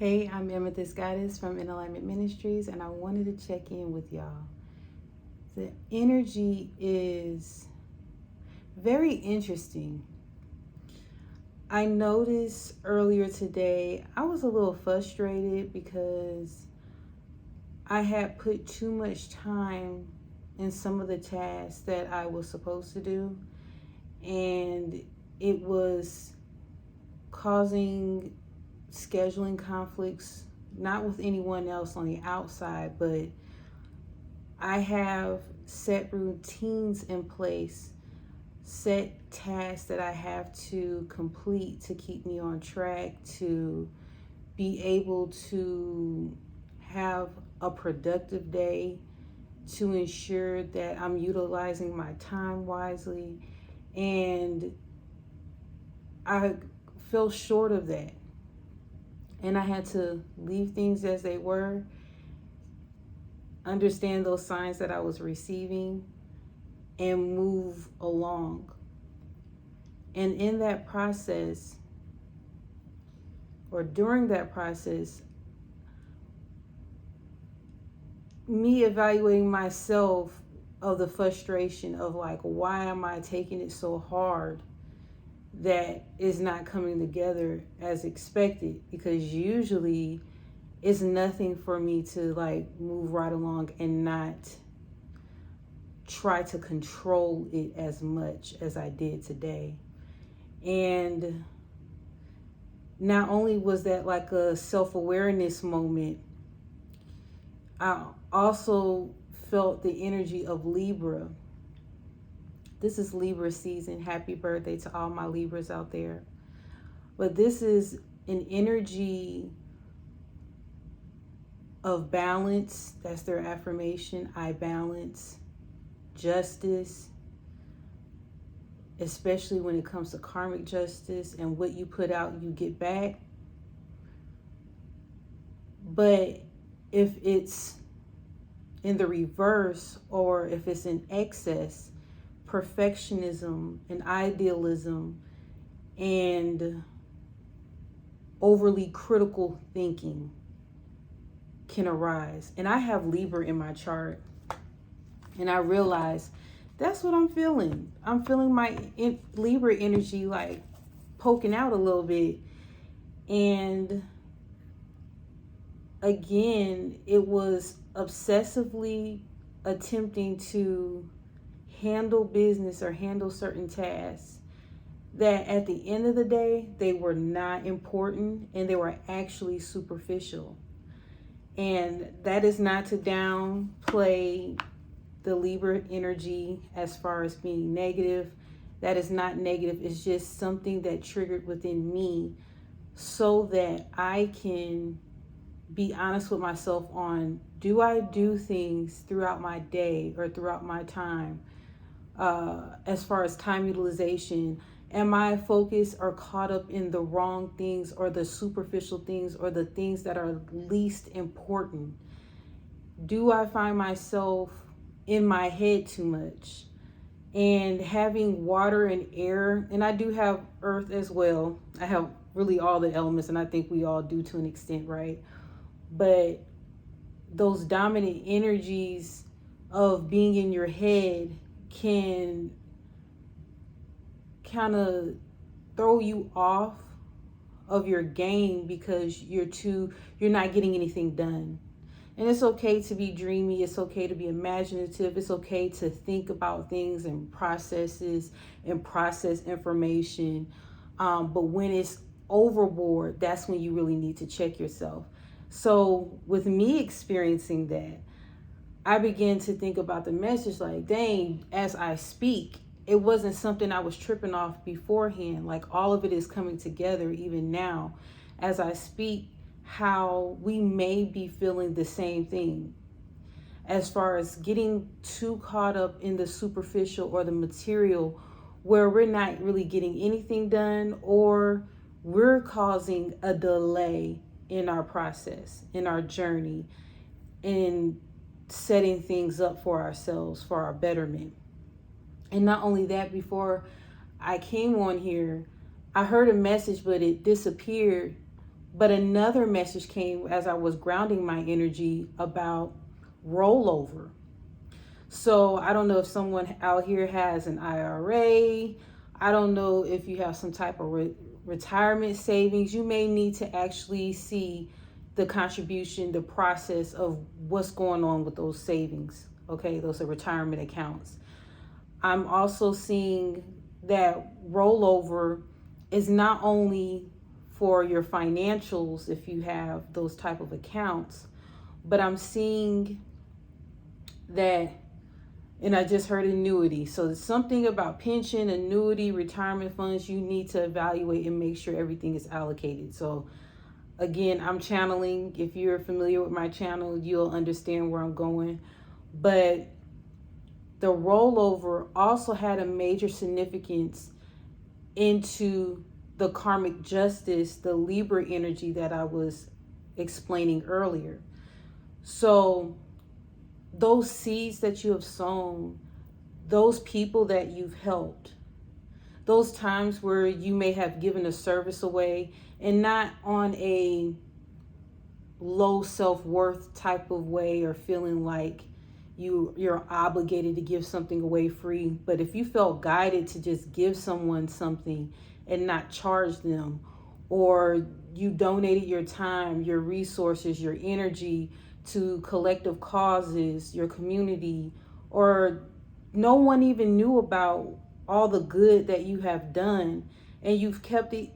Hey, I'm Amethyst Goddess from InAlignment Ministries, and I wanted to check in with y'all. The energy is very interesting. I noticed earlier today I was a little frustrated because I had put too much time in some of the tasks that I was supposed to do, and it was causing scheduling conflicts, not with anyone else on the outside, but I have set routines in place, set tasks that I have to complete to keep me on track, to be able to have a productive day, to ensure that I'm utilizing my time wisely. And I fell short of that. And I had to leave things as they were, understand those signs that I was receiving, and move along. And in that process, or during that process, me evaluating myself of the frustration of like, why am I taking it so hard that is not coming together as expected? Because usually it's nothing for me to like move right along and not try to control it as much as I did today. And not only was that like a self-awareness moment, I also felt the energy of Libra. This is Libra season. Happy birthday to all my Libras out there. But this is an energy of balance. That's their affirmation. I balance. Justice, especially when it comes to karmic justice and what you put out, you get back. But if it's in the reverse, or if it's in excess, perfectionism and idealism and overly critical thinking can arise. And I have Libra in my chart, and I realized that's what I'm feeling. I'm feeling my Libra energy like poking out a little bit. And again, it was obsessively attempting to handle business or handle certain tasks that at the end of the day, they were not important and they were actually superficial. And that is not to downplay the Libra energy as far as being negative. That is not negative. It's just something that triggered within me so that I can be honest with myself on, do I do things throughout my day or throughout my time as far as time utilization? Am I focused or caught up in the wrong things or the superficial things or the things that are least important? Do I find myself in my head too much? And having water and air, and I do have earth as well. I have really all the elements, and I think we all do to an extent, right? But those dominant energies of being in your head can kind of throw you off of your game because you're not getting anything done. And it's okay to be dreamy. It's okay to be imaginative. It's okay to think about things and processes and process information. But when it's overboard, that's when you really need to check yourself. So with me experiencing that, I began to think about the message like, dang, as I speak, it wasn't something I was tripping off beforehand. Like all of it is coming together even now as I speak, how we may be feeling the same thing as far as getting too caught up in the superficial or the material where we're not really getting anything done, or we're causing a delay in our process, in our journey, in setting things up for ourselves, for our betterment. And not only that, before I came on here, I heard a message, but it disappeared But another message came as I was grounding my energy about rollover. So I don't know if someone out here has an IRA. I don't know if you have some type of retirement savings. You may need to actually see the contribution, the process of what's going on with those savings. Okay, those are retirement accounts. I'm also seeing that rollover is not only for your financials if you have those type of accounts, but I'm seeing that, and I just heard annuity. So there's something about pension, annuity, retirement funds you need to evaluate and make sure everything is allocated. So again, I'm channeling. If you're familiar with my channel, you'll understand where I'm going. But the rollover also had a major significance into the karmic justice, the Libra energy that I was explaining earlier. So those seeds that you have sown, those people that you've helped, those times where you may have given a service away, and not on a low self-worth type of way or feeling like you're obligated to give something away free, but if you felt guided to just give someone something and not charge them, or you donated your time, your resources, your energy to collective causes, your community, or no one even knew about all the good that you have done, and you've kept it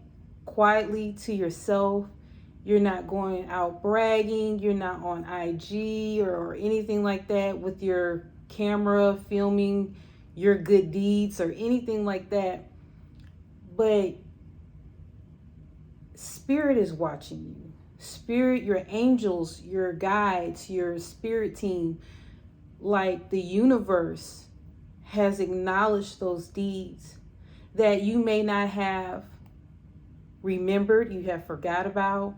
quietly to yourself. You're not going out bragging. You're not on IG or anything like that with your camera filming your good deeds or anything like that. But Spirit is watching you. Spirit, your angels, your guides, your spirit team, like the universe has acknowledged those deeds that you may not have remembered, you have forgot about.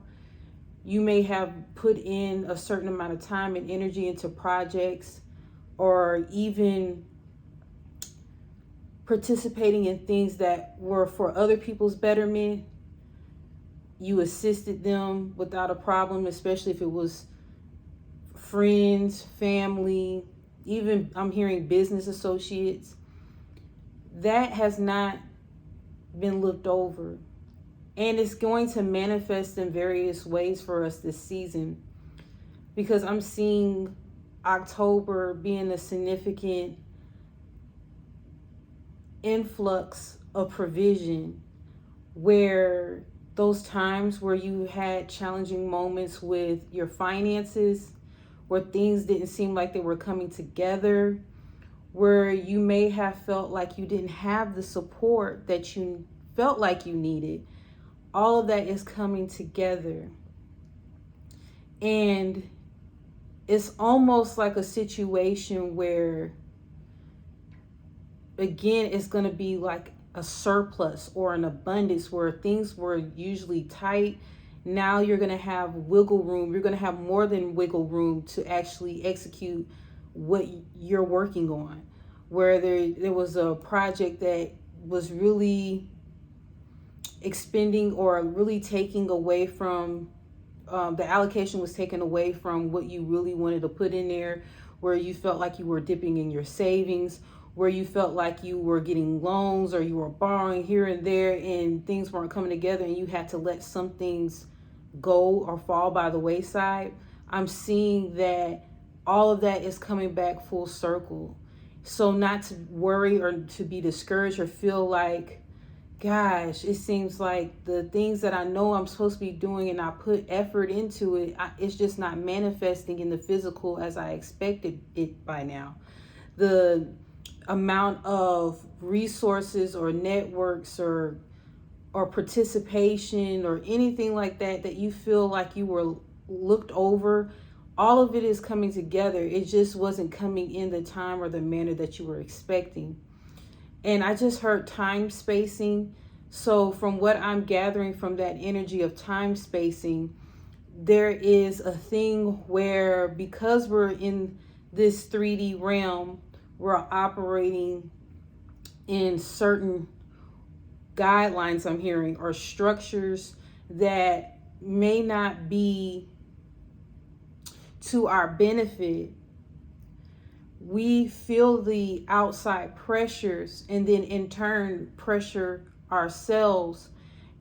You may have put in a certain amount of time and energy into projects, or even participating in things that were for other people's betterment. You assisted them without a problem, especially if it was friends, family, even I'm hearing business associates. That has not been looked over. And it's going to manifest in various ways for us this season, because I'm seeing October being a significant influx of provision, where those times where you had challenging moments with your finances, where things didn't seem like they were coming together, where you may have felt like you didn't have the support that you felt like you needed. All of that is coming together. And it's almost like a situation where, again, it's going to be like a surplus or an abundance, where things were usually tight. Now you're going to have wiggle room. You're going to have more than wiggle room to actually execute what you're working on. Where there was a project that was really expending or really taking away from, the allocation was taken away from what you really wanted to put in there, where you felt like you were dipping in your savings, where you felt like you were getting loans or you were borrowing here and there and things weren't coming together and you had to let some things go or fall by the wayside. I'm seeing that all of that is coming back full circle. So not to worry or to be discouraged or feel like, gosh, it seems like the things that I know I'm supposed to be doing and I put effort into it, it's just not manifesting in the physical as I expected it by now. The amount of resources or networks or participation or anything like that that you feel like you were looked over, all of it is coming together. It just wasn't coming in the time or the manner that you were expecting. And I just heard time spacing. So from what I'm gathering from that energy of time spacing, there is a thing where, because we're in this 3D realm, we're operating in certain guidelines, I'm hearing, or structures that may not be to our benefit, we feel the outside pressures and then in turn pressure ourselves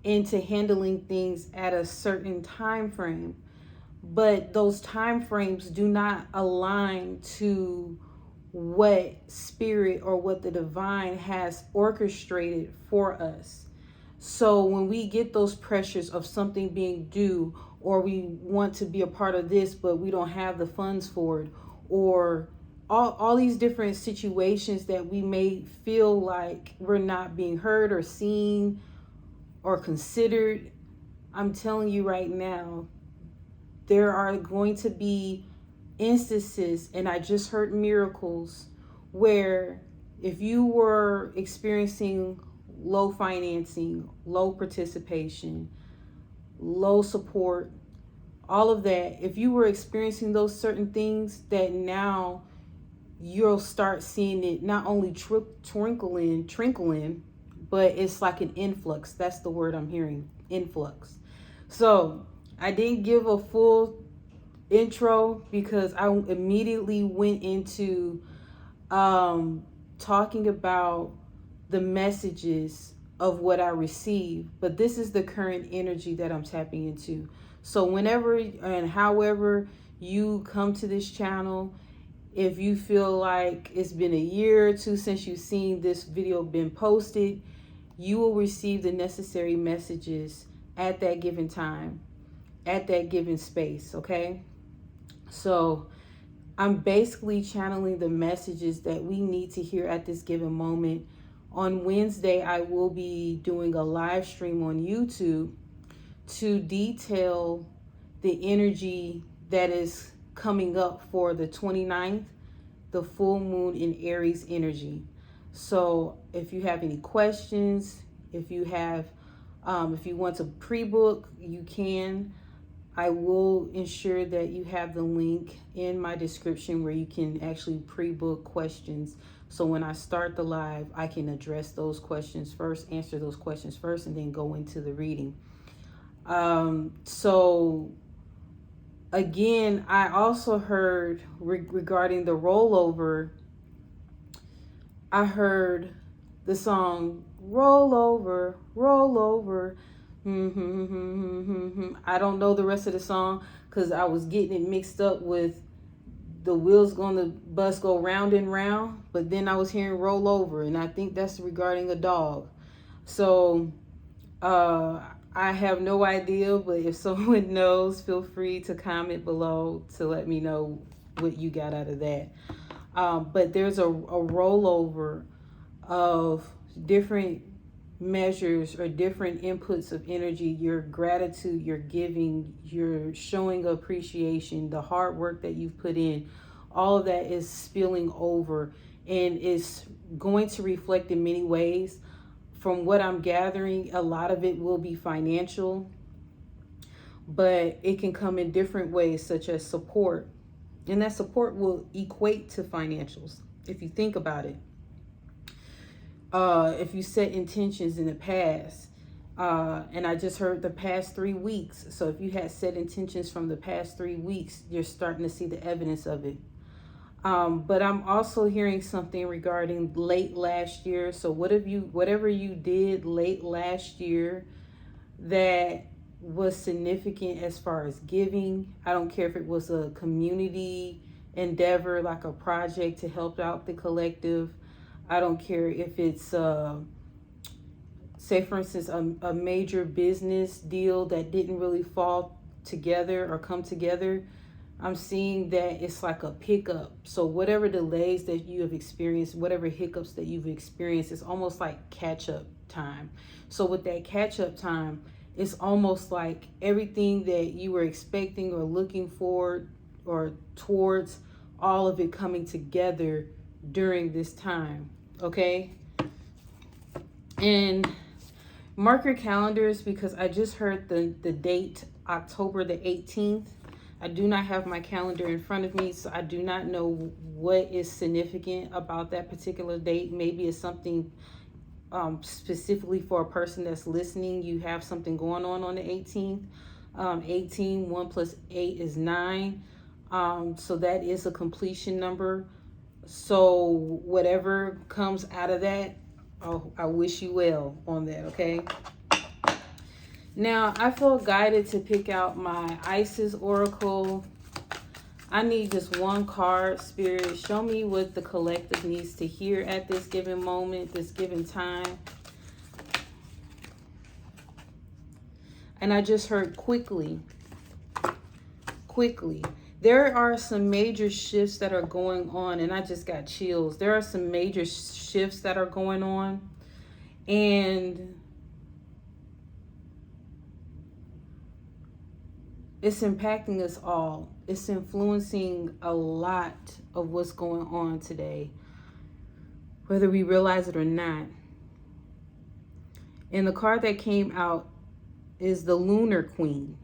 into handling things at a certain time frame. But those time frames do not align to what spirit or what the divine has orchestrated for us. So when we get those pressures of something being due, or we want to be a part of this but we don't have the funds for it, or all these different situations that we may feel like we're not being heard or seen or considered, I'm telling you right now, there are going to be instances, and I just heard miracles, where if you were experiencing low financing, low participation, low support, all of that, if you were experiencing those certain things, that now you'll start seeing it not only trickle in, but it's like an influx. That's the word I'm hearing, influx. So I didn't give a full intro because I immediately went into talking about the messages of what I receive, but this is the current energy that I'm tapping into. So whenever and however you come to this channel, if you feel like it's been a year or two since you've seen this video been posted, you will receive the necessary messages at that given time, at that given space, okay? So I'm basically channeling the messages that we need to hear at this given moment. On Wednesday, I will be doing a live stream on YouTube to detail the energy that is coming up for the 29th, the full moon in Aries energy. So if you have any questions, if you want to pre-book, you can. I will ensure that you have the link in my description where you can actually pre-book questions. So when I start the live, I can address those questions first, answer those questions first, and then go into the reading. So again, I also heard regarding the rollover, I heard the song Roll Over, Roll Over. I don't know the rest of the song because I was getting it mixed up with the wheels going the bus go round and round, but then I was hearing roll over, and I think that's regarding a dog. So I have no idea, but if someone knows, feel free to comment below to let me know what you got out of that. But there's a rollover of different measures or different inputs of energy, your gratitude, your giving, your showing appreciation, the hard work that you've put in, all of that is spilling over and is going to reflect in many ways. From what I'm gathering, a lot of it will be financial, but it can come in different ways, such as support. And that support will equate to financials if you think about it. If you set intentions in the past, and I just heard the past 3 weeks. So if you had set intentions from the past 3 weeks, you're starting to see the evidence of it. But I'm also hearing something regarding late last year. So whatever you did late last year that was significant as far as giving, I don't care if it was a community endeavor, like a project to help out the collective. I don't care if it's, say for instance, a major business deal that didn't really fall together or come together. I'm seeing that it's like a pickup. So whatever delays that you have experienced, whatever hiccups that you've experienced, it's almost like catch-up time. So with that catch-up time, it's almost like everything that you were expecting or looking forward or towards, all of it coming together during this time. Okay, and mark your calendars because I just heard the date October the 18th. I do not have my calendar in front of me, so I do not know what is significant about that particular date. Maybe it's something specifically for a person that's listening. You have something going on the 18th, 18, 1 plus 8 is 9. So that is a completion number. So whatever comes out of that, oh, I wish you well on that, okay? Now, I felt guided to pick out my Isis Oracle. I need just one card, Spirit. Show me what the collective needs to hear at this given moment, this given time. And I just heard quickly. There are some major shifts that are going on, and I just got chills. There are some major shifts that are going on, and it's impacting us all. It's influencing a lot of what's going on today, whether we realize it or not. And the card that came out is the Lunar Queen,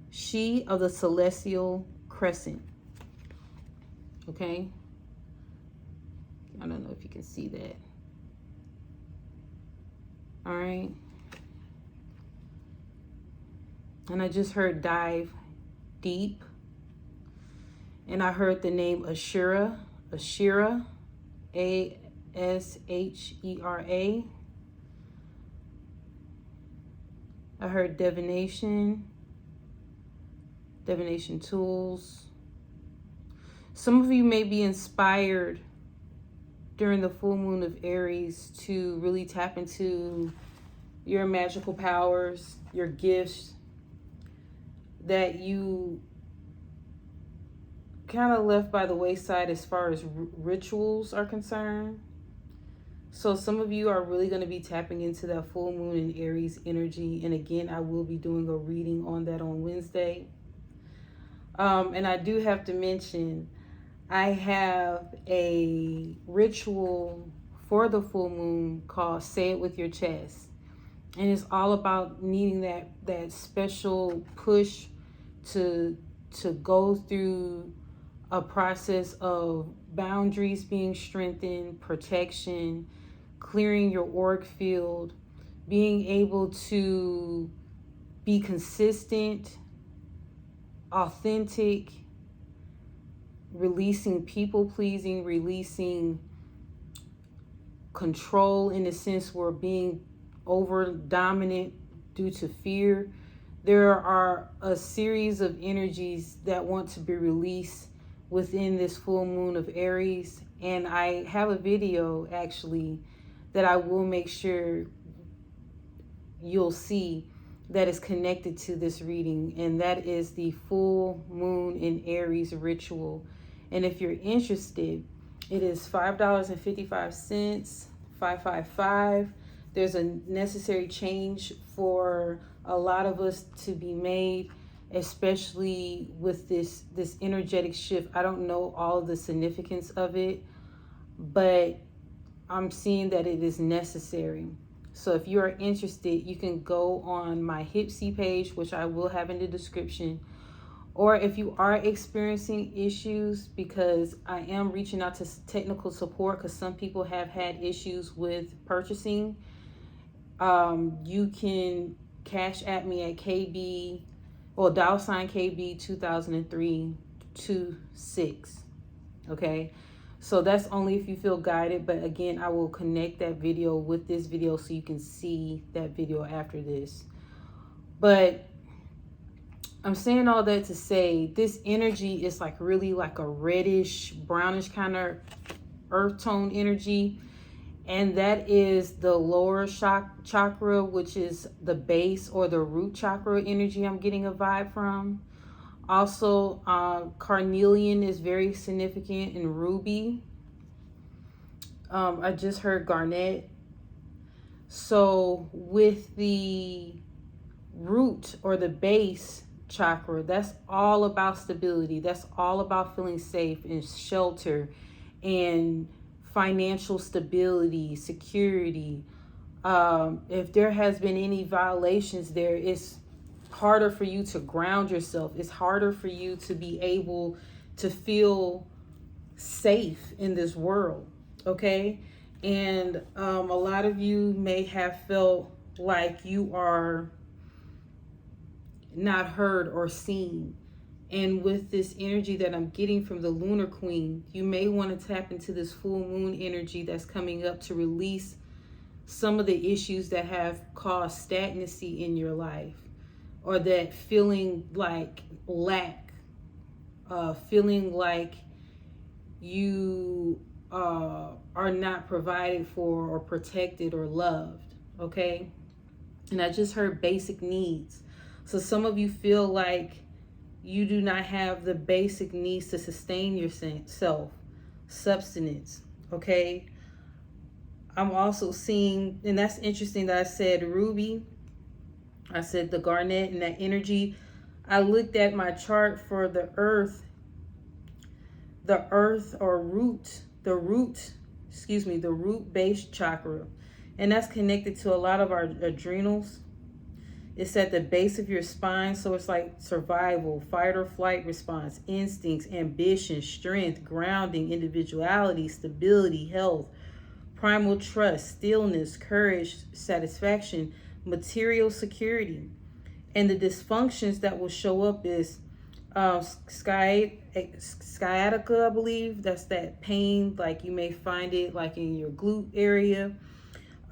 she of the celestial crescent. Okay, I don't know if you can see that. All right, and I just heard dive deep, and I heard the name Ashura, Ashera. I heard divination tools. Some of you may be inspired during the full moon of Aries to really tap into your magical powers, your gifts that you kind of left by the wayside as far as rituals are concerned. So some of you are really going to be tapping into that full moon in Aries energy. And again, I will be doing a reading on that on Wednesday. And I do have to mention, I have a ritual for the full moon called Say It With Your Chest. And it's all about needing that special push to go through a process of boundaries being strengthened, protection, clearing your auric field, being able to be consistent, authentic, releasing people pleasing, releasing control in the sense we're being over dominant due to fear. There are a series of energies that want to be released within this full moon of Aries, and I have a video actually that I will make sure you'll see that is connected to this reading, and that is the full moon in Aries ritual. And if you're interested, it is $5.55, 555. There's a necessary change for a lot of us to be made, especially with this energetic shift. I don't know all of the significance of it, but I'm seeing that it is necessary. So if you are interested, you can go on my HYPSEE page, which I will have in the description. Or if you are experiencing issues, because I am reaching out to technical support, because some people have had issues with purchasing, you can cash at me at KB, or $KB 2003-26. Okay. So that's only if you feel guided. But again, I will connect that video with this video so you can see that video after this. But I'm saying all that to say this energy is like really like a reddish, brownish kind of earth tone energy. And that is the lower chakra, which is the base or the root chakra energy I'm getting a vibe from. Also, carnelian is very significant in ruby. I just heard garnet. So with the root or the base chakra, that's all about stability. That's all about feeling safe and shelter and financial stability, security. If there has been any violations there, it's harder for you to ground yourself. It's harder for you to be able to feel safe in this world. Okay. And a lot of you may have felt like you are not heard or seen. And with this energy that I'm getting from the Lunar Queen, you may want to tap into this full moon energy that's coming up to release some of the issues that have caused stagnancy in your life, or that feeling like lack, feeling like you are not provided for or protected or loved, okay? And I just heard basic needs. So some of you feel like you do not have the basic needs to sustain yourself, substance, okay? I'm also seeing, and that's interesting that I said ruby, I said the garnet and that energy. I looked at my chart for the earth or root, the root base chakra. And that's connected to a lot of our adrenals. It's at the base of your spine. So it's like survival, fight or flight response, instincts, ambition, strength, grounding, individuality, stability, health, primal trust, stillness, courage, satisfaction, material security. And the dysfunctions that will show up is sciatica, I believe. That's that pain, like you may find it like in your glute area.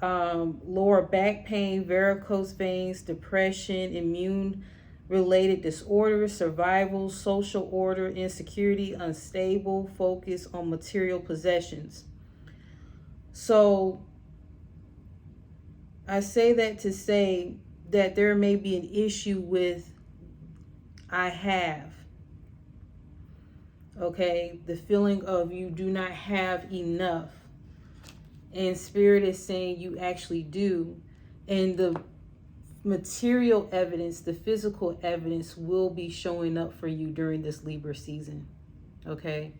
Lower back pain, varicose veins, depression, immune related disorders, survival, social order, insecurity, unstable, focus on material possessions. So I say that to say that there may be an issue with I have, okay? The feeling of you do not have enough. And Spirit is saying you actually do. And the material evidence, the physical evidence will be showing up for you during this Libra season, okay?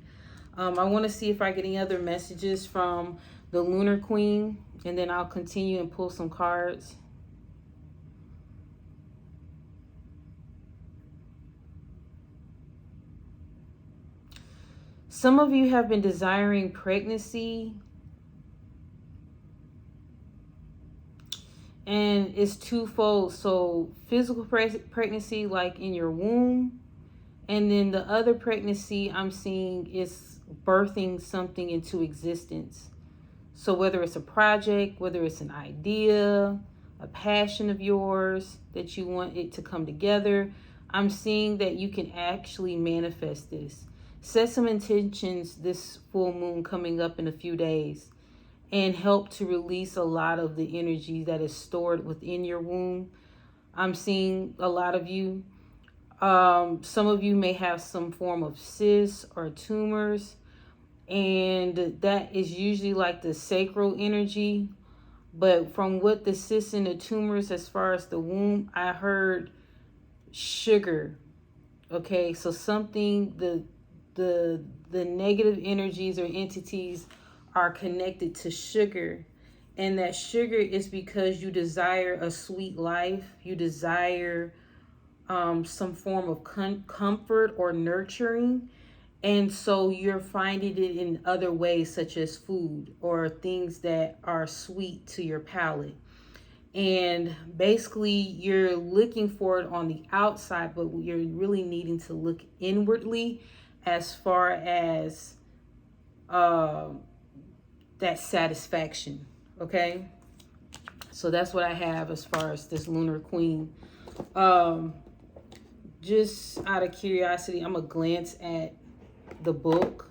I want to see if I get any other messages from the Lunar Queen, and then I'll continue and pull some cards. Some of you have been desiring pregnancy, and it's twofold. So physical pregnancy, like in your womb, and then the other pregnancy I'm seeing is birthing something into existence. So whether it's a project, whether it's an idea, a passion of yours that you want it to come together, I'm seeing that you can actually manifest this. Set some intentions this full moon coming up in a few days, and help to release a lot of the energy that is stored within your womb. I'm seeing a lot of you. Some of you may have some form of cysts or tumors, and that is usually like the sacral energy. But from what the cysts and the tumors, as far as the womb, I heard sugar. Okay, so something, the negative energies or entities are connected to sugar. And that sugar is because you desire a sweet life. You desire some form of comfort or nurturing. And so you're finding it in other ways, such as food or things that are sweet to your palate. And basically you're looking for it on the outside, but you're really needing to look inwardly as far as that satisfaction. Okay, so that's what I have as far as this Lunar Queen. Just out of curiosity, I'm gonna glance at the book.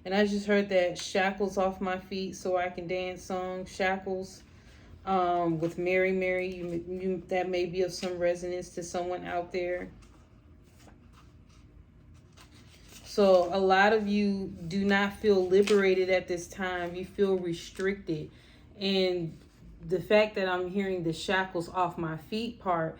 And I just heard that shackles off my feet so I can dance song, shackles, with Mary Mary. That may be of some resonance to someone out there. So a lot of you do not feel liberated at this time. You feel restricted. And the fact that I'm hearing the shackles off my feet part,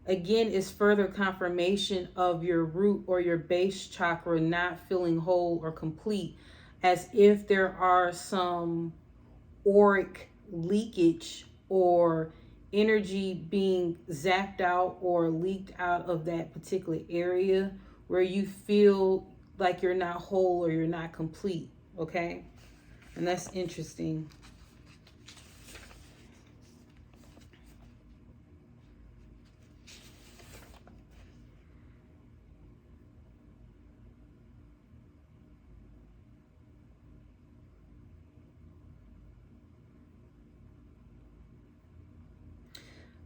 again, is further confirmation of your root or your base chakra not feeling whole or complete, as if there are some auric leakage or energy being zapped out or leaked out of that particular area where you feel like you're not whole or you're not complete. Okay, and that's interesting.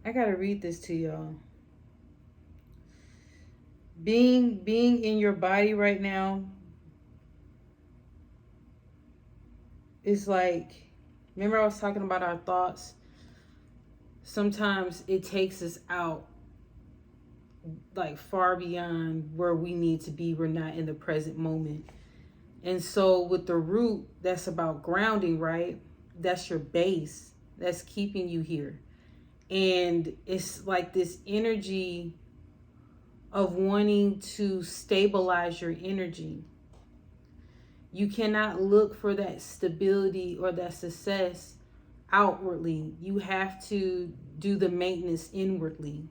I gotta read this to y'all. Being in your body right now is like, remember I was talking about our thoughts? Sometimes it takes us out like far beyond where we need to be. We're not in the present moment. And so with the root, that's about grounding, right? That's your base. That's keeping you here. And it's like this energy of wanting to stabilize your energy. You cannot look for that stability or that success outwardly. You have to do the maintenance inwardly.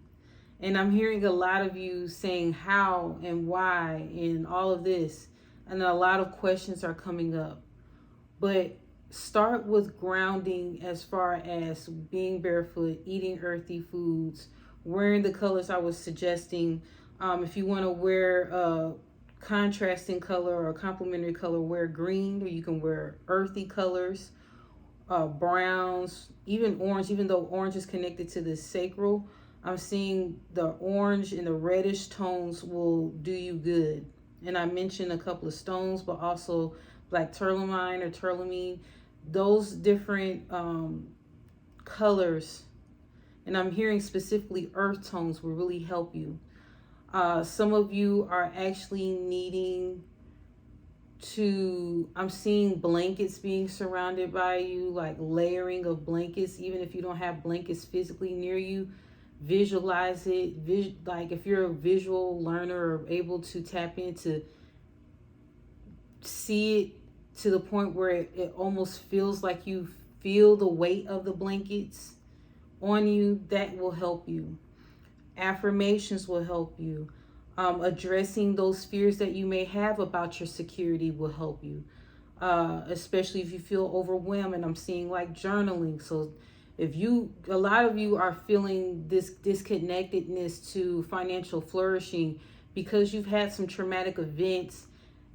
And I'm hearing a lot of you saying how and why and all of this. And a lot of questions are coming up. But start with grounding as far as being barefoot, eating earthy foods, wearing the colors I was suggesting. If you want to wear a contrasting color or a complementary color, wear green, or you can wear earthy colors, browns, even orange. Even though orange is connected to the sacral, I'm seeing the orange and the reddish tones will do you good. And I mentioned a couple of stones, but also black tourmaline or tourmaline. Those different colors, and I'm hearing specifically earth tones, will really help you. Some of you are actually needing to, I'm seeing blankets being surrounded by you, like layering of blankets. Even if you don't have blankets physically near you, visualize it. Like if you're a visual learner or able to tap into, see it to the point where it almost feels like you feel the weight of the blankets on you, that will help you. Affirmations will help you. Addressing those fears that you may have about your security will help you. Especially if you feel overwhelmed, and I'm seeing like journaling. So if you, a lot of you are feeling this disconnectedness to financial flourishing because you've had some traumatic events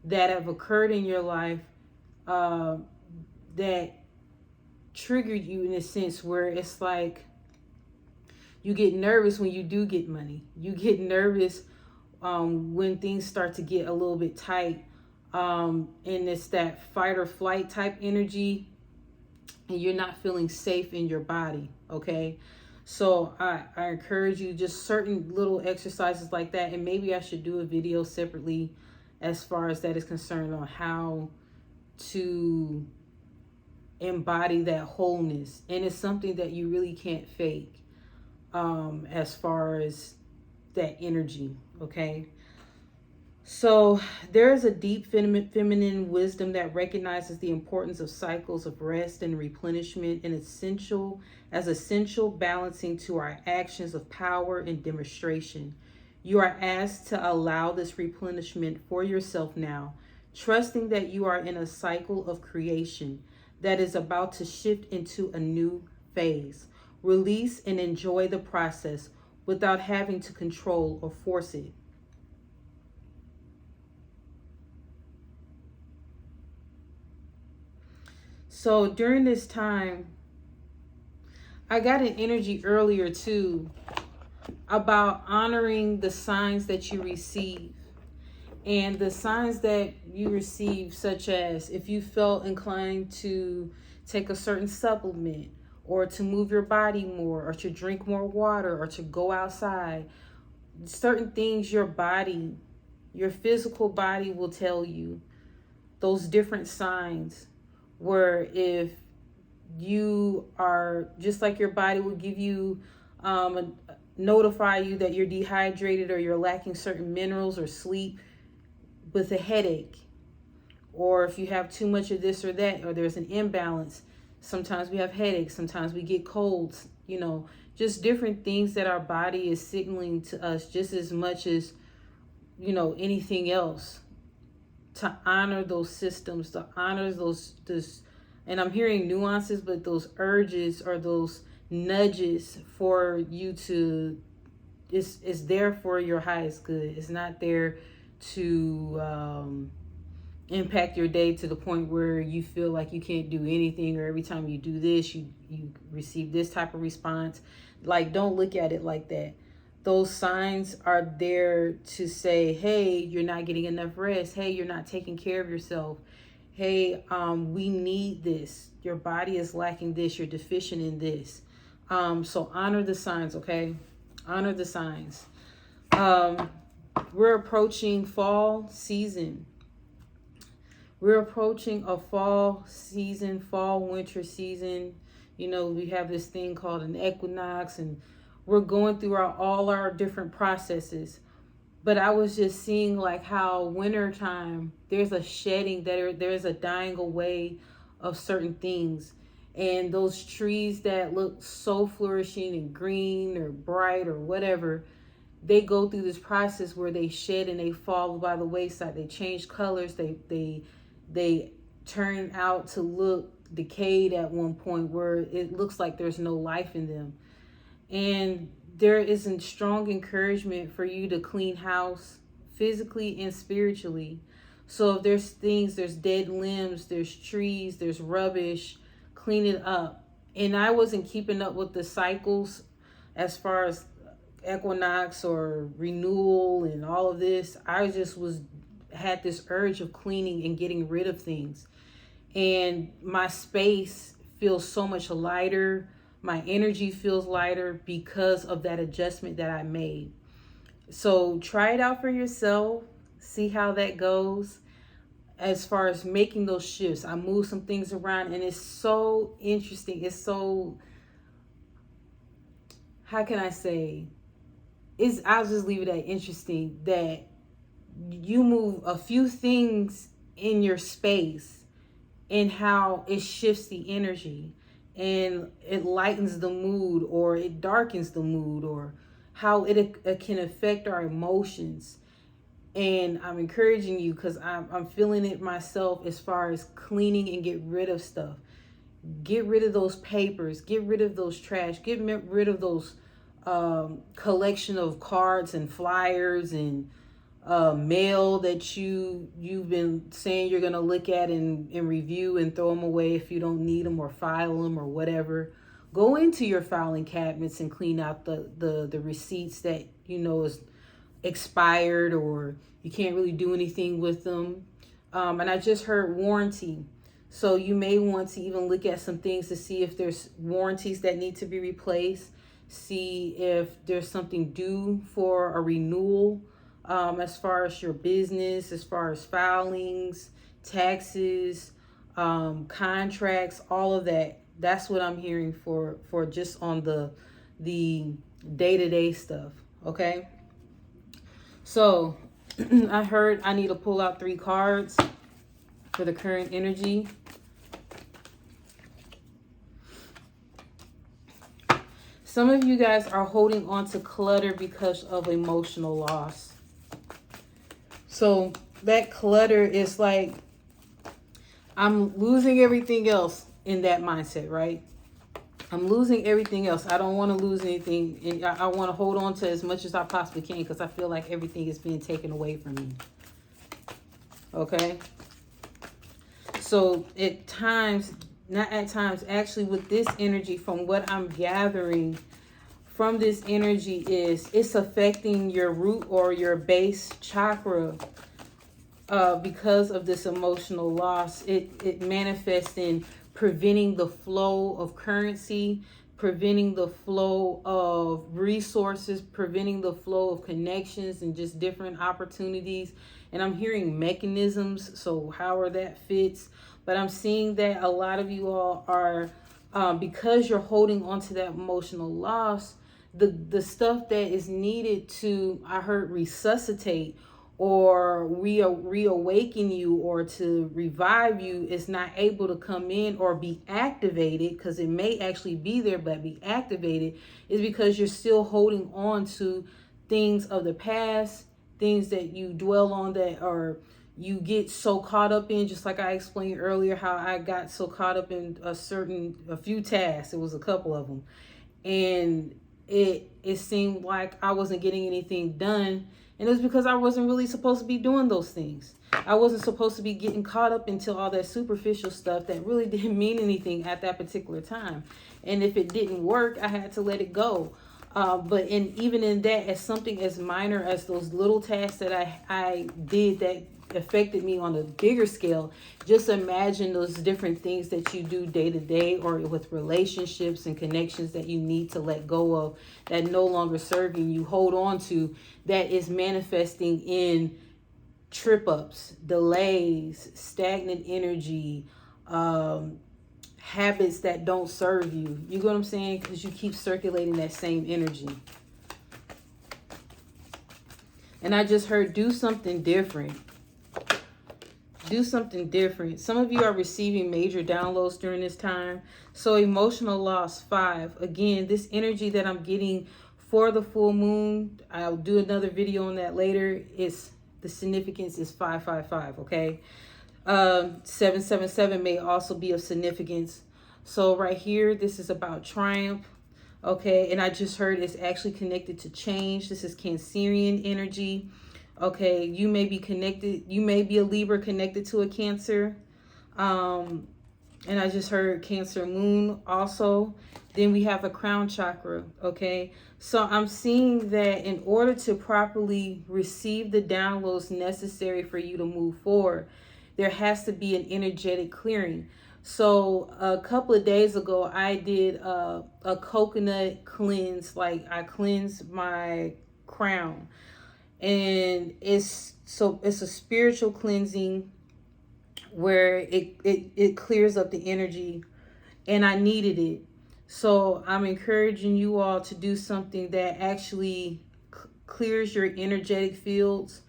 that have occurred in your life that triggered you in a sense where it's like you get nervous when you do get money. You get nervous when things start to get a little bit tight. And it's that fight or flight type energy, and you're not feeling safe in your body, okay? So I encourage you, just certain little exercises like that, and maybe I should do a video separately as far as that is concerned on how to embody that wholeness. And it's something that you really can't fake as far as that energy, okay? So there is a deep feminine wisdom that recognizes the importance of cycles of rest and replenishment and essential balancing to our actions of power and demonstration. You are asked to allow this replenishment for yourself now, trusting that you are in a cycle of creation that is about to shift into a new phase. Release and enjoy the process without having to control or force it. So during this time, I got an energy earlier too about honoring the signs that you receive. And the signs that you receive, such as if you felt inclined to take a certain supplement, or to move your body more, or to drink more water, or to go outside, certain things your body, your physical body will tell you, those different signs, where if you are just like your body will give you, notify you that you're dehydrated or you're lacking certain minerals or sleep with a headache, or if you have too much of this or that, or there's an imbalance. Sometimes we have headaches, sometimes we get colds, just different things that our body is signaling to us just as much as, anything else, to honor those systems, to honor those, and I'm hearing nuances, but those urges or those nudges for you to, it's there for your highest good. It's not there to impact your day to the point where you feel like you can't do anything, or every time you do this, you receive this type of response. Like, don't look at it like that. Those signs are there to say, hey, you're not getting enough rest. Hey, you're not taking care of yourself. Hey, we need this. Your body is lacking this. You're deficient in this. So honor the signs, okay? Honor the signs. We're approaching fall season. We're approaching a fall season, winter season. We have this thing called an equinox, and we're going through all our different processes. But I was just seeing like how wintertime, there's a shedding, there's a dying away of certain things. And those trees that look so flourishing and green or bright or whatever, they go through this process where they shed and they fall by the wayside. They change colors. They turn out to look decayed at one point where it looks like there's no life in them. And there is a strong encouragement for you to clean house physically and spiritually. So if there's things, there's dead limbs, there's trees, there's rubbish, clean it up. And I wasn't keeping up with the cycles as far as equinox or renewal and all of this. I just had this urge of cleaning and getting rid of things. And my space feels so much lighter. My energy feels lighter because of that adjustment that I made. So try it out for yourself. See how that goes. As far as making those shifts, I moved some things around, and it's so interesting. It's so, how can I say? I'll just leave it at interesting that you move a few things in your space and how it shifts the energy and it lightens the mood, or it darkens the mood, or how it can affect our emotions. And I'm encouraging you because I'm feeling it myself as far as cleaning and get rid of stuff. Get rid of those papers. Get rid of those trash. Get rid of those collection of cards and flyers and mail that you've been saying you're going to look at and review and throw them away if you don't need them, or file them or whatever. Go into your filing cabinets and clean out the receipts that is expired or you can't really do anything with them. And I just heard warranty. So you may want to even look at some things to see if there's warranties that need to be replaced. See if there's something due for a renewal, as far as your business, as far as filings, taxes, contracts, all of that. That's what I'm hearing for just on the day-to-day stuff. Okay. So I heard I need to pull out 3 cards for the current energy. Some of you guys are holding on to clutter because of emotional loss. So that clutter is like, I'm losing everything else in that mindset, right? I'm losing everything else. I don't want to lose anything. And I want to hold on to as much as I possibly can because I feel like everything is being taken away from me. Okay? So at times, not at times, actually with this energy, from what I'm gathering from this energy, is it's affecting your root or your base chakra. Because of this emotional loss, it manifests in preventing the flow of currency, preventing the flow of resources, preventing the flow of connections and just different opportunities. And I'm hearing mechanisms, so however that fits. But I'm seeing that a lot of you all are because you're holding on to that emotional loss, the stuff that is needed to, I heard, resuscitate or reawaken you or to revive you is not able to come in or be activated, because it may actually be there but be activated, is because you're still holding on to things of the past, things that you dwell on that are you get so caught up in, just like I explained earlier how I got so caught up in a few tasks. It was a couple of them, and it seemed like I wasn't getting anything done, and it was because I wasn't really supposed to be doing those things. I wasn't supposed to be getting caught up into all that superficial stuff that really didn't mean anything at that particular time. And if it didn't work, I had to let it go. But even in that, as something as minor as those little tasks that I did that affected me on a bigger scale, just imagine those different things that you do day to day or with relationships and connections that you need to let go of, that no longer serve you, hold on to, that is manifesting in trip ups, delays, stagnant energy, habits that don't serve you. You get what I'm saying? Because you keep circulating that same energy. And I just heard, do something different. Do something different. Some of you are receiving major downloads during this time. So emotional loss, 5. Again, this energy that I'm getting for the full moon, I'll do another video on that later. It's the significance is 555, okay? 777 may also be of significance. So right here, this is about triumph, okay? And I just heard it's actually connected to change. This is Cancerian energy. Okay, you may be connected. You may be a Libra connected to a Cancer. And I just heard Cancer moon also. Then we have a crown chakra, okay? So I'm seeing that in order to properly receive the downloads necessary for you to move forward, there has to be an energetic clearing. So a couple of days ago, I did a coconut cleanse. Like I cleansed my crown. And it's a spiritual cleansing where it clears up the energy, and I needed it. So I'm encouraging you all to do something that actually clears your energetic fields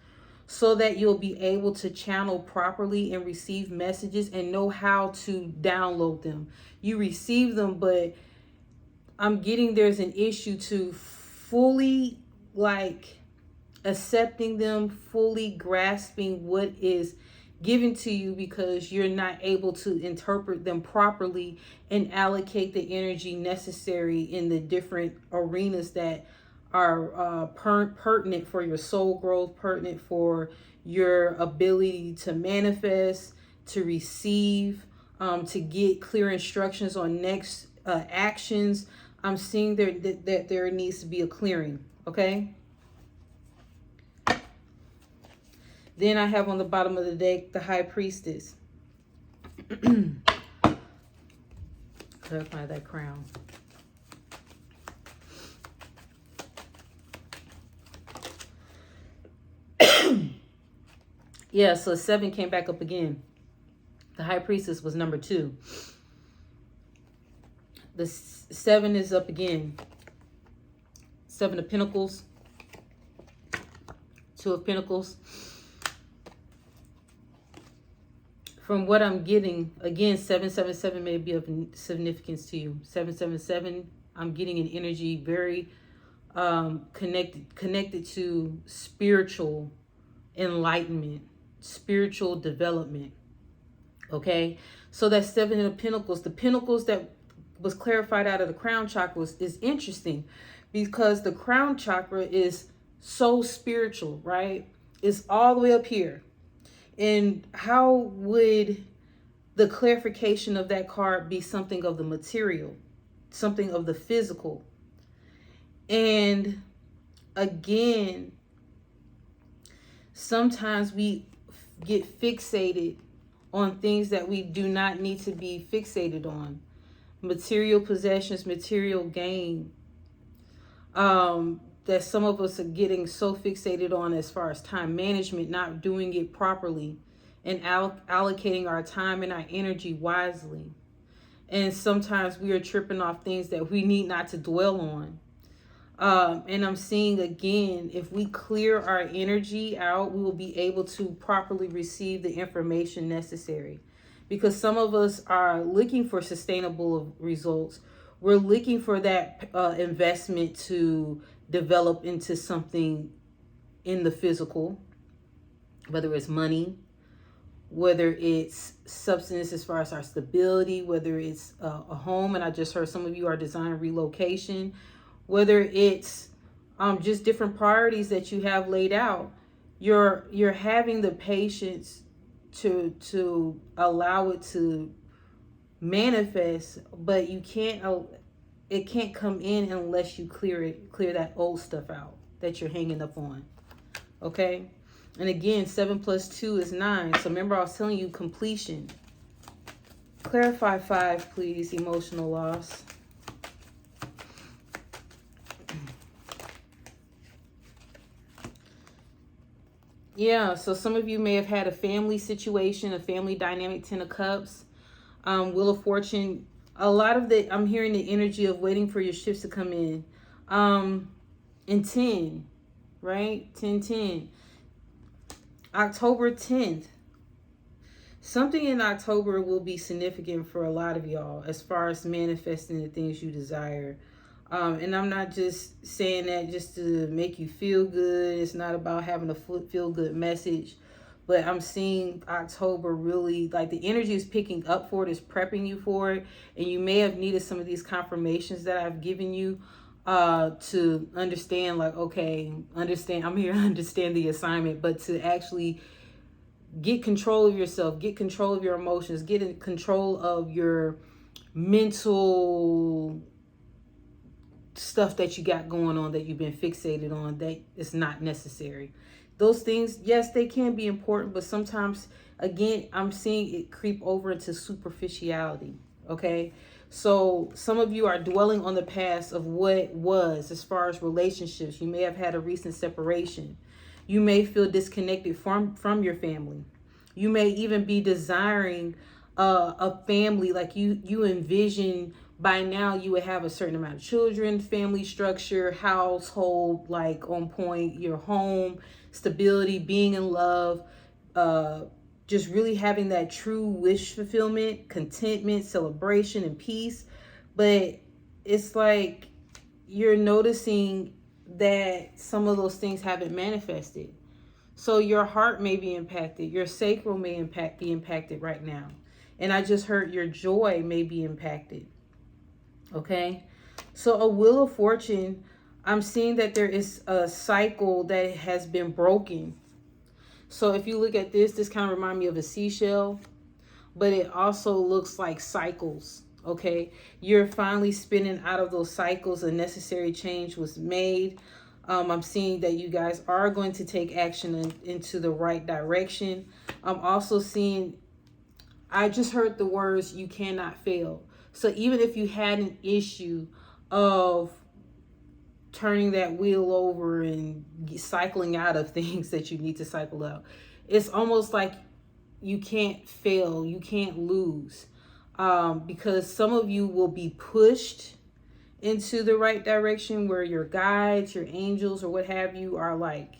so that you'll be able to channel properly and receive messages and know how to download them. You receive them, but I'm getting there's an issue to fully accepting them, fully grasping what is given to you, because you're not able to interpret them properly and allocate the energy necessary in the different arenas that are pertinent for your soul growth, pertinent for your ability to manifest, to receive, to get clear instructions on next actions. I'm seeing that there needs to be a clearing, okay? Then I have on the bottom of the deck the High Priestess. Clarify that crown. Yeah, so 7 came back up again. The High Priestess was number 2. The 7 is up again. 7 of Pentacles. 2 of Pentacles. From what I'm getting, again, 777 may be of significance to you. 777, I'm getting an energy very connected to spiritual enlightenment, spiritual development. Okay, so that's 7 of Pentacles. The Pentacles that was clarified out of the crown chakra is interesting, because the crown chakra is so spiritual, right? It's all the way up here. And how would the clarification of that card be something of the material, something of the physical? And again, sometimes we get fixated on things that we do not need to be fixated on. Material possessions, material gain. That some of us are getting so fixated on as far as time management, not doing it properly, and allocating our time and our energy wisely. And sometimes we are tripping off things that we need not to dwell on. And I'm seeing again, if we clear our energy out, we will be able to properly receive the information necessary. Because some of us are looking for sustainable results. We're looking for that investment to develop into something in the physical, whether it's money, whether it's substance as far as our stability, whether it's a home, and I just heard some of you are designing relocation, whether it's just different priorities that you have laid out. You're having the patience to allow it to manifest, but you can't it can't come in unless you clear that old stuff out that you're hanging up on. Okay? And again, 7 plus 2 is 9. So remember, I was telling you completion. Clarify 5, please. Emotional loss. Yeah, so some of you may have had a family situation, a family dynamic, 10 of Cups, Wheel of Fortune. A lot of I'm hearing the energy of waiting for your shifts to come in. And 10, right? 10. October 10th. Something in October will be significant for a lot of y'all as far as manifesting the things you desire. And I'm not just saying that just to make you feel good. It's not about having a feel good message. But I'm seeing October really, like the energy is picking up for it, is prepping you for it. And you may have needed some of these confirmations that I've given you to understand, like, okay, I'm here to understand the assignment, but to actually get control of yourself, get control of your emotions, get in control of your mental stuff that you got going on that you've been fixated on that is not necessary. Those things, yes, they can be important, but sometimes, again, I'm seeing it creep over into superficiality. Okay, so some of you are dwelling on the past of what was as far as relationships. You may have had a recent separation. You may feel disconnected from your family. You may even be desiring a family, like you envision by now you would have a certain amount of children, family structure, household, like on point, your home, stability, being in love, just really having that true wish fulfillment, contentment, celebration, and peace. But it's like you're noticing that some of those things haven't manifested. So your heart may be impacted. Your sacral may be impacted right now. And I just heard your joy may be impacted. Okay? So a Wheel of Fortune, I'm seeing that there is a cycle that has been broken. So if you look at this kind of reminds me of a seashell, but it also looks like cycles. Okay? You're finally spinning out of those cycles. A necessary change was made. I'm seeing that you guys are going to take action into the right direction. I'm also seeing, I just heard the words, you cannot fail. So even if you had an issue of turning that wheel over and cycling out of things that you need to cycle out, it's almost like you can't fail, you can't lose. Because some of you will be pushed into the right direction where your guides, your angels, or what have you are like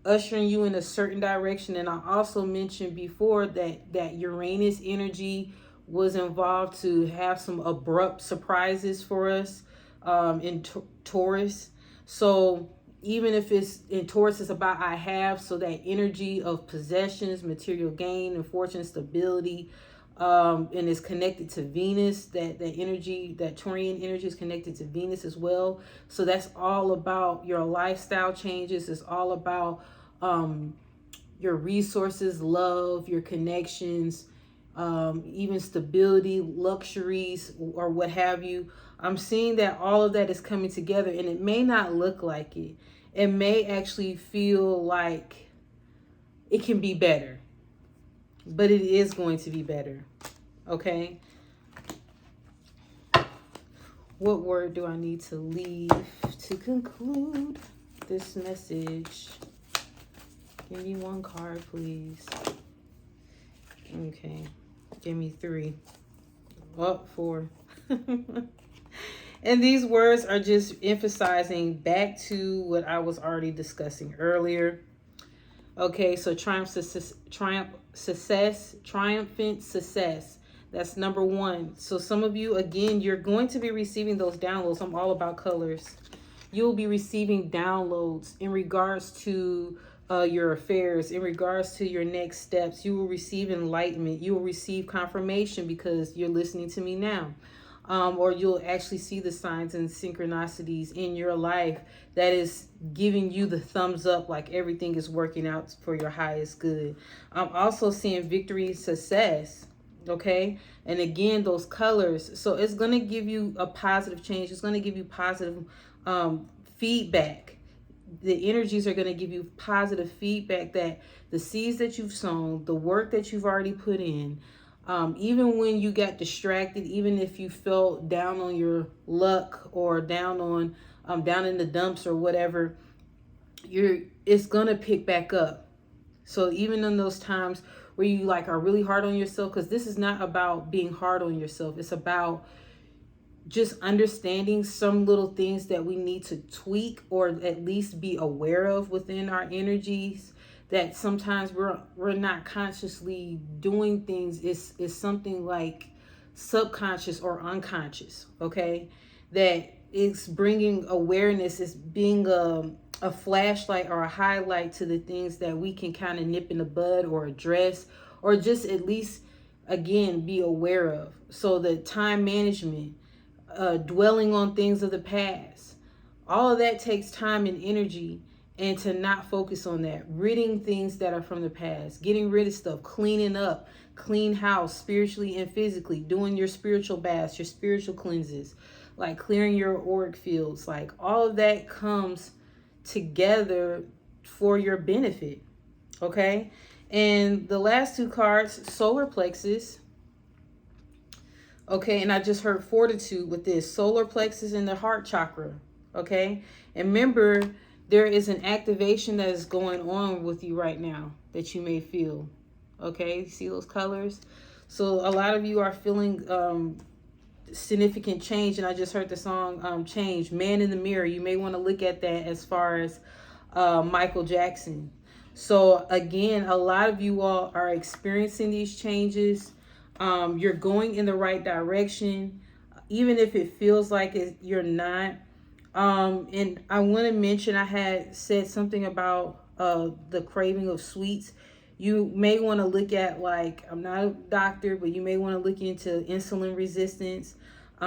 ushering you in a certain direction. And I also mentioned before that Uranus energy was involved to have some abrupt surprises for us in Taurus. So even if it's in Taurus, it's about I have, so that energy of possessions, material gain, and fortune, stability, and is connected to Venus. That energy, that Taurian energy, is connected to Venus as well. So that's all about your lifestyle changes. It's all about your resources, love, your connections, even stability, luxuries, or what have you. I'm seeing that all of that is coming together, and it may not look like it. It may actually feel like it can be better, but it is going to be better. Okay? What word do I need to leave to conclude this message? Give me one card, please. Okay. Give me 3. Oh, 4. And these words are just emphasizing back to what I was already discussing earlier. Okay, so triumphant success. That's number 1. So some of you, again, you're going to be receiving those downloads. I'm all about colors. You'll be receiving downloads in regards to your affairs, in regards to your next steps. You will receive enlightenment. You will receive confirmation because you're listening to me now. Or you'll actually see the signs and synchronicities in your life that is giving you the thumbs up, like everything is working out for your highest good. I'm also seeing victory, success. Okay, and again, those colors. So it's going to give you a positive change. It's going to give you positive feedback. The energies are going to give you positive feedback that the seeds that you've sown, the work that you've already put in, even when you got distracted, even if you felt down on your luck or down on down in the dumps or whatever, it's gonna pick back up. So even in those times where you like are really hard on yourself, because this is not about being hard on yourself, it's about just understanding some little things that we need to tweak or at least be aware of within our energies, that sometimes we're not consciously doing things. It's something like subconscious or unconscious. Okay, that it's bringing awareness, it's being a flashlight or a highlight to the things that we can kind of nip in the bud or address, or just at least again be aware of. So the time management, dwelling on things of the past, all of that takes time and energy. And to not focus on that, ridding things that are from the past, getting rid of stuff, cleaning up, clean house spiritually and physically, doing your spiritual baths, your spiritual cleanses, like clearing your auric fields, like all of that comes together for your benefit. Okay, and the last 2 cards, solar plexus. Okay, and I just heard fortitude with this. Solar plexus in the heart chakra. Okay, and remember, there is an activation that is going on with you right now that you may feel. Okay, see those colors? So a lot of you are feeling significant change, and I just heard the song Change, Man in the Mirror. You may want to look at that as far as Michael Jackson. So again, a lot of you all are experiencing these changes. You're going in the right direction, even if it feels like you're not. And I want to mention, I had said something about the craving of sweets. You may want to look at, like, I'm not a doctor, but you may want to look into insulin resistance,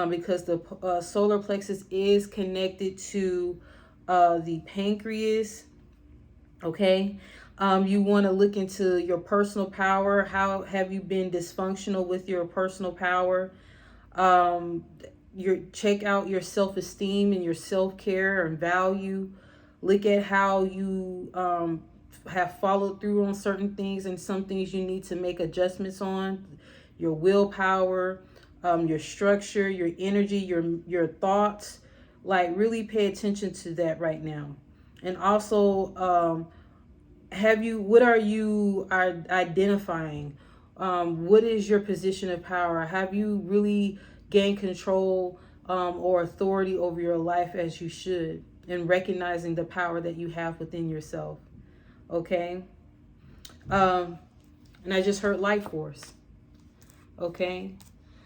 because the solar plexus is connected to the pancreas. Okay. You want to look into your personal power. How have you been dysfunctional with your personal power? Check out your self-esteem and your self-care and value. Look at how you have followed through on certain things, and some things you need to make adjustments on. Your willpower, your structure, your energy, your thoughts. Like, really pay attention to that right now. And also, what are you identifying? What is your position of power? Have you really gained control or authority over your life as you should, and recognizing the power that you have within yourself? Okay. And I just heard life force. Okay.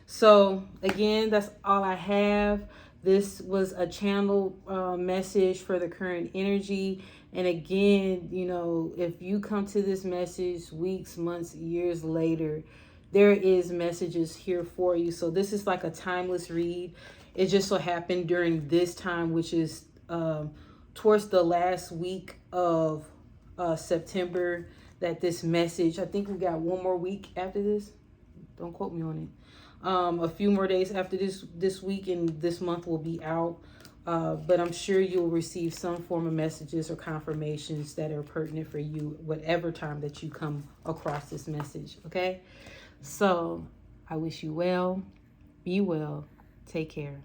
So again, that's all I have. This was a channel message for the current energy. And again, if you come to this message weeks, months, years later, there is messages here for you. So this is like a timeless read. It just so happened during this time, which is towards the last week of September, that this message, I think we got one more week after this. Don't quote me on it. A few more days after this week, and this month will be out. But I'm sure you'll receive some form of messages or confirmations that are pertinent for you, whatever time that you come across this message. Okay? So I wish you well. Be well. Take care.